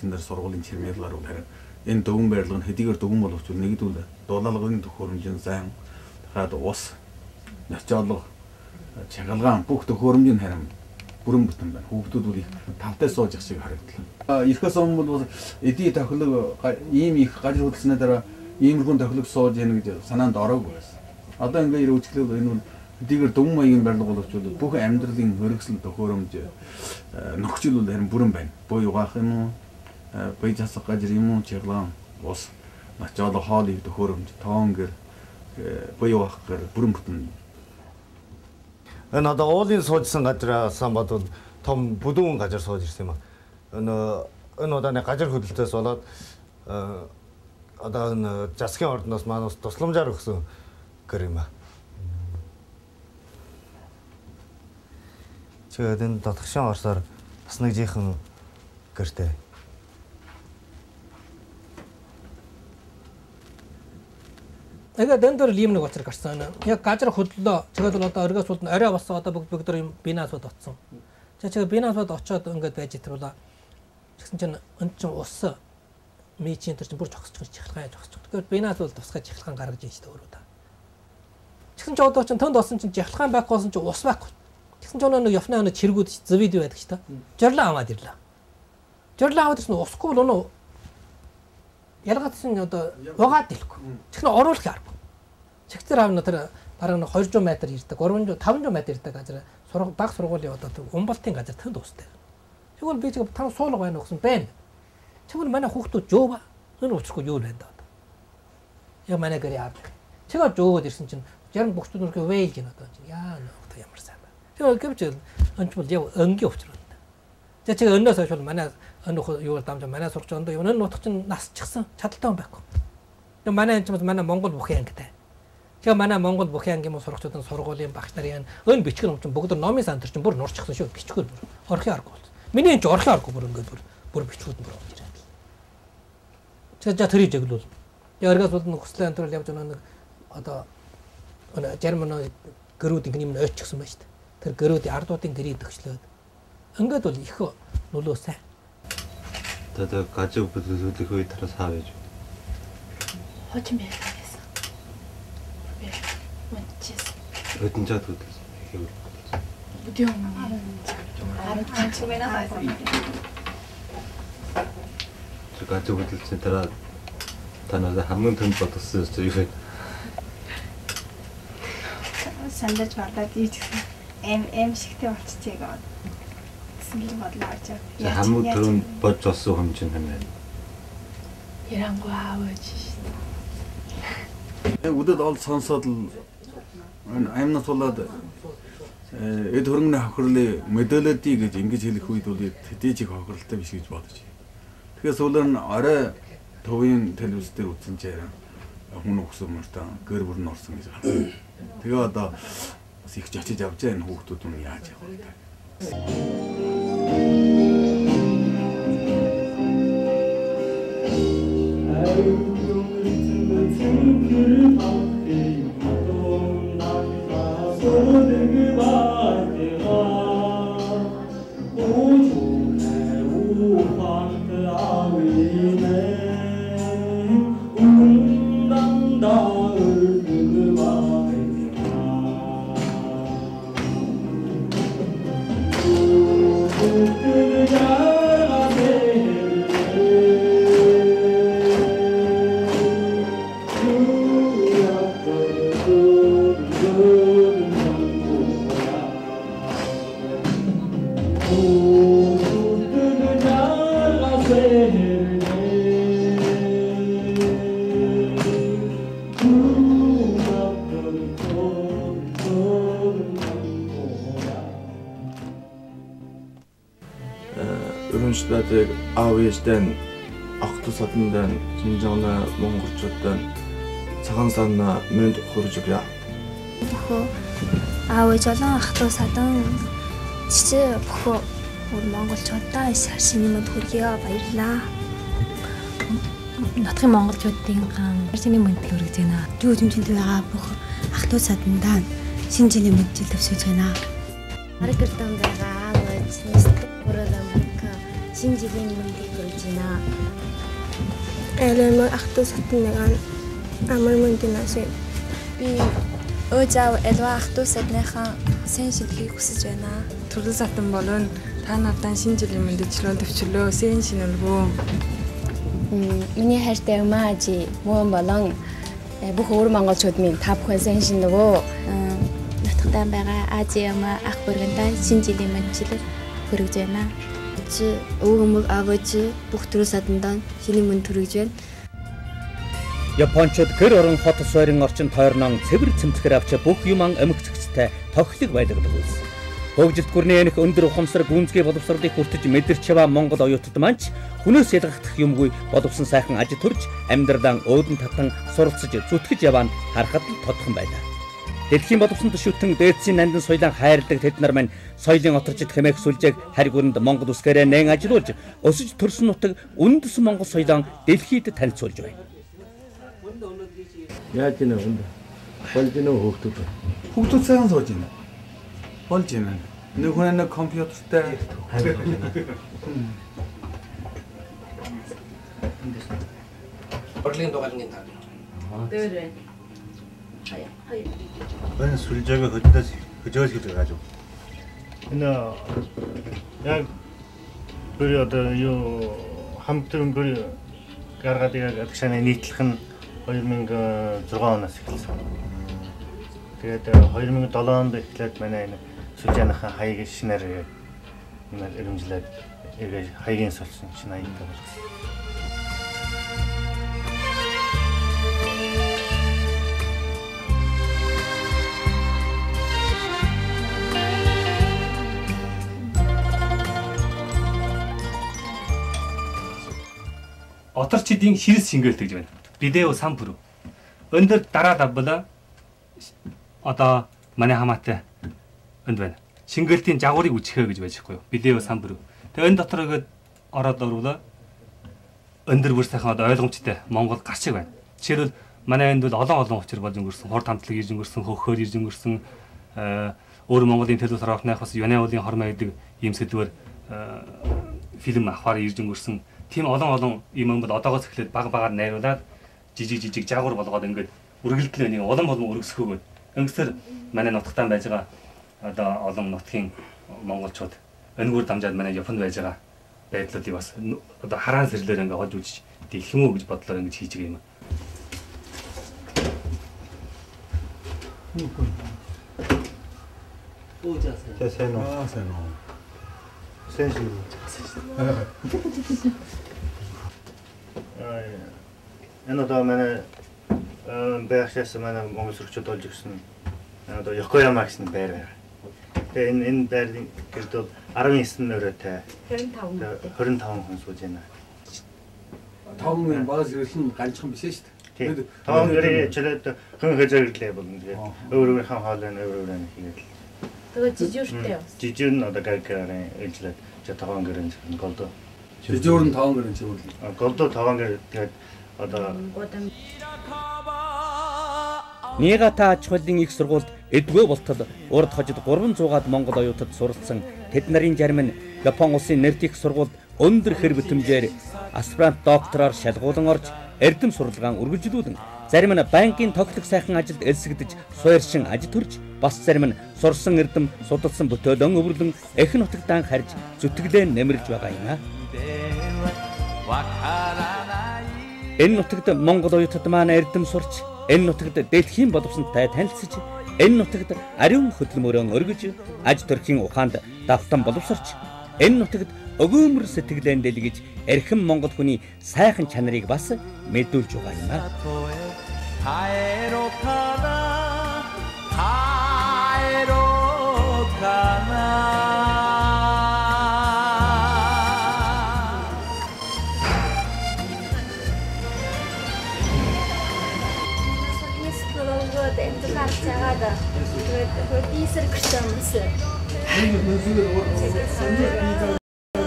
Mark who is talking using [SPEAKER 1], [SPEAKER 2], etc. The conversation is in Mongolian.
[SPEAKER 1] шин дээр сургуулийн чирмэрлэр бол харин энэ дөвөн байрлал нь хэдийгээр дөвөн боловч нэгдүүл дуулалгын төхөөрөмжийн зайн дахиад ус ночоолго чагалгаан бүх төхөөрөмжийн харин бүрэн бүтэн байна. Хүүхдүүд бол их тавтай сууж их шиг харагдлаа. Ирэхээс өмнө бол эдийн тохилог ийм их гажир хөдөлсөний дараа иймэрхүү тохилог сууж яах гэж санаанд ороогүй байсан. Одоо ингээ ирүүлчихлээ энэ бол хэдийгээр дөвөн маягийн барилга боловч бүх амьдралын хөргөсөл төхөөрөмж нөхцөл бол харин бүрэн байна. Буй угаах юм уу, буй засах гажир юм уу, чагалгаан ус ночоолго хоолыг төхөөрөмж тоон гэр буй угаах гэр бүрэн бүтэн.
[SPEAKER 2] Энэ одоо уулын суужсан газраас бодвол том бүдүүн газар сууж ирсэн юм аа. Энэ удаа нэг газар хөдлөлтөөс болоод одоо энэ засгийн ордноос манаас тусламжаар өгсөн гэр юм аа. Тэгээд энэ дотгошин орсоор бас нэг жихэн гэртэй.
[SPEAKER 3] Эгэ дэндэр лимнэг очир гарсан. Яг газар хөдлөө. Тэгээд бол одоо оргиос бол орой болсон одоо бүгд юм бинасууд оцсон. Тэгээд бинасууд очоод ингээд байж итруулаа. Тэгсэн чинь өн чинь ус мичийн тэр чинь бүр зогсож чихлгаа зогсож. Тэгээд бинас бол тусгай чихлгаан гаргаж ийн шүү дээ өөрөө та. Тэгсэн чинь одоо чинь төнд болсон чинь чихлгаан байхгүй болсон чинь ус байхгүй. Тэгсэн чинь нэг явна нэг чиргүүд зэвид байдаг шүү дээ. Жорлоо аваад ирлээ. Жорлоо аваад ирсэн усгүй бол ялгацсан одоо угаад дэлгүй. Чихнэ оруулах аргагүй. Чихтэр аавна тэр бараг 200 м ирдэг, 300 500 м ирдэг газар баг сургуулийн одоо умбалтын газар төнд устай. Тэгвэл би чиг тань суулга байна гэсэн байна. Тэгвэл манай хүүхдүүд жөөва. Энэ уучрахгүй юу байна да. Яг манай гэрээ авдаг. Чигээр жөөгд ирсэн чинь жаран бөхчүүд нүрхээ вэйл гин одоо чинь яа нөхөд ямар сайн байна. Тэгвэл гэвч энэ бол яг өнгийн уучрал. Тэгээ чиг өнөөс хойш бол манай өнөх юу дамжаа манай сурч ондоо юу нутг чинь насчихсан чадaltaй хүн байхгүй. Тэгээ манай энэ чинь манай Монгол бүхэн ангитай. Тэгээ манай Монгол бүхэн ангийн сурагчдын сургуулийн багш нарын өн бичгэр юм чинь бүгд номын сандар чинь бүр нурчихсан шүү бичгэр бүр орхи аргагүй бол. Миний энэ ч орхи аргагүй бүр ингээд бүр бичгүүд бүр орж ирээд. Тэгээ тэрийг жиглүүл. Тэгээ оргиос бол нөхцөлийн төрөл явж байгаа нэг одоо Германы гэрүүдийн юм ойччихсан байна шүү дээ. Тэр гэрүүдийн ардуудын гэрээ төгслөөд ингээд бол их нөлөө сайн.
[SPEAKER 2] Одоо гажиг бүлүүлэх үе тараас хаа байж вэ?
[SPEAKER 4] Хожим байсан. Би мөнчс.
[SPEAKER 2] Өдөн чад хөдлөсөн.
[SPEAKER 4] Өдөө чимэна хайсан.
[SPEAKER 2] Гажиг хөдлөсөн дараа танаа хамгийн төнд бодсон зүйл юу вэ?
[SPEAKER 4] Сандаж бардаад ийчихсэн. Эм шигтэй болчихъя гэдэг. Гэсэн бодлоо авч яваа.
[SPEAKER 2] Хамгийн түрүүнд бодж олсон хүн чинь хэн вэ?
[SPEAKER 4] Ярангуй аавч шүү дээ.
[SPEAKER 1] Үдэд ол сонсоод л аймнаас болоод эд хөрөнгөний хохирлыг мэдээлэлдий гэж ингэж хэлэх үед бол тэдэж их хохирлтай биш гэж бодож байна. Тэгэхээр сүүлээр нь орой төвийн телевиз дээр үзсэн чинь хүн өгсөн мөртөө гэр бүр нь орсон гэж байна. Тэгээ одоо бас их очиж авч байгаа энэ хүүхдүүд нь яаж явах вэ?
[SPEAKER 5] Өрөмжлөдөг аав ээждэн ах トゥ садандан шинжаана монголчуудаа цагаан санаа мэд хурж өгье.
[SPEAKER 6] Аав ээж олон ах トゥ садан чичээ бохоо монголчуудаа шашны мэд хүргье баярлаа.
[SPEAKER 7] Нутгийн монголчуудын шашны мэд хүргэж байна.
[SPEAKER 8] Юу хэмжээнд байгаа бүх ах トゥ садандан шинэ жилийн мэд төвшөж байна.
[SPEAKER 6] Аргэрдэн байгаа аав ээж нэстэг бүрэлдэхүүн шинэ жилийн мэндийг хүргэж байна. Элемэ ахтуу сатнаган амар мөндинаас би Өөжав элва ахтуу сатныхаа сайн шилхийг хүсэж байна.
[SPEAKER 9] Төрөл сатан болон та нартай шинэ жилийн мэдээлэл төвчлөө сайн шинэлгөө.
[SPEAKER 6] Миний хайртай өмаажи мөн болон бүх өөр монголчууд минь та бүхэн сайн шинэлгөө. Нутагтаа байгаа Азийн ама ах бүргэнтэй шинэ жилийн мэдээлэл хүргэж байна. Чи өвгөмөг аваач бүх төрөл сатандаа шинэ мөн төрөж байна.
[SPEAKER 10] Япончууд гэр орон хот сойрын орчин тойрнон цэвэр цэмцгэр авч бүх юман амигцэгцтэй тохилог байлгадаг үйлс. Хөгжилт гүрний энх өндөр ухамсар гүнзгий боловсролыг хүртэж мэдэрч яваа Монгол оюутад манч хүнээс ялгахдах юмгүй боловсон сайхан аж төрж амьдралаа өөдөн татан суралцж зүтгэж яваа нь харахад л тодхон байлаа. Дэлхийн боловсон төшөөтөн дээдсийн нандин соёлын хайрладаг тэд нар мань соёлын оторчид хэмээх сүлжээг хариг өрөнд Монгол үсгээрээ нэн ажилуулж өсөж төрсөн нутаг үндэс Монгол соёлын дэлхийд танилцуулж байна.
[SPEAKER 2] Яаж гинэ хүнд болж гинэ хөөхтүүд.
[SPEAKER 1] Хүүхдүүд сайн сууж байна. Болж байна. Нэг хүн нэг компьютертэй
[SPEAKER 3] Орлын дугаалны таа.
[SPEAKER 9] Дөөрэ.
[SPEAKER 2] Энэ сүлжээг хөдөөж гэдэг гажуу. Энэ яг бүр одоо юу хамтран бүр гаргаад яг агшааны нийтлэх нь 2006 оноос эхэлсэн. Тэгээд 2007 онд эхлээд манай энэ сүлжээнийхээ хаяг шинээр нэмээд ирэмжлээд хаягийн солисон шинэ хаягтай болгосон.
[SPEAKER 11] Оторчидын ширс шингээл гэж байна. Видео сампүр. Өндөр дараа давбала одоо манай хамаатай энд байна. Шингэлтийн жагуурыг үчхээ гэж байж байхгүй юу? Видео сампүр. Тэгээ энэ дотор ихэд ороод орвол өндөр бүр сайхан одоо ойлгомжтой Монгол гарчиг байна. Жишээлбэл манай энд бол олон учир болж өнгөрсөн, хурд хамтлагыг ирж өнгөрсөн, хөхөөр ирж өнгөрсөн, өөр Монголын төлөв сарахнах бас Юнэ уулын хормоо гэдэг ийм сэдвээр фильм авахаар ирж өнгөрсөн. Тийм олон юм бол одоогоос эхлээд баг-багаар найруулад жижиг жаагур болгоод ингээд үргэлжлэл нэг улам өргөсгөөгөө. Ингэсээр манай нутагтаа байж байгаа одоо олон нутгийн монголчууд өнгөөр дамжаад манай Японд байж байгаа байдлуудыг бас одоо хараан сэрлэр ингээд хож үзэж дийлэх юм уу гэж бодлоор ингэж хийж байгаа юм.
[SPEAKER 2] Сайн уу. Сайн шүү. Энэ одоо манай байшаас манай монгол сургачид болж өгсөн одоо Йокояма гэсэн байр байна. Тэгээ энэ байрны гэрд бол 19 нөрөөтэй 25 хүн сууж байна.
[SPEAKER 1] 5 хүн багс ирсэн ганцхан биш шүү дээ.
[SPEAKER 2] 5 нөрөө чөлөөд хүн хэзээрлээ болно. Тэгээ өөрөөрийнхөө хоолойн өөрөөрөө хийгээл.
[SPEAKER 6] Тэгээ жижигтэй.
[SPEAKER 2] Жижиг нь одоо гайхаараа ээлжлээд 5 гэрэн голдоо.
[SPEAKER 1] Жижигөр нь 5 гэрэн чиглэл.
[SPEAKER 2] Голдоо 5 гэр тэгээд одоо
[SPEAKER 10] Нигата аж ахуйлын их сургуульд эдгөө болтол урд хожид 300-аад монгол оюутад суралцсан тэд нарын зарим нь Япон улсын нэрдэх сургуульд өндөр хэр бүтэмжээр аспирант доктороор шалгуулan орж эрдэм сурлагаан үргэлжлүүлэн зарим нь банкын тоглох сайхан ажилд элсэгдэж суурьшин аж төрж бас зарим нь сурсан эрдэм судалсан бүтээлэн өвөрлөн эх нутагтаа харж зүтгэлээ нэмэрж байгаа юм аа. Энэ нутагт монгол оюутад маань эрдэм сурч энэ нутагт дэлхийн боловсонтой танилцж энэ нутагт ариун хөдөлмөрөөр өргөж аж төрхийн ухаанд давтан боловсрч энэ нутагт өгөөмөр сэтгэлэн дэлгэж эрхэм монгол хүний сайхан чанарыг бас мэдүүлж байгаа юм аа.
[SPEAKER 6] Тэгээд хөөд ийсэр гэрч юмс.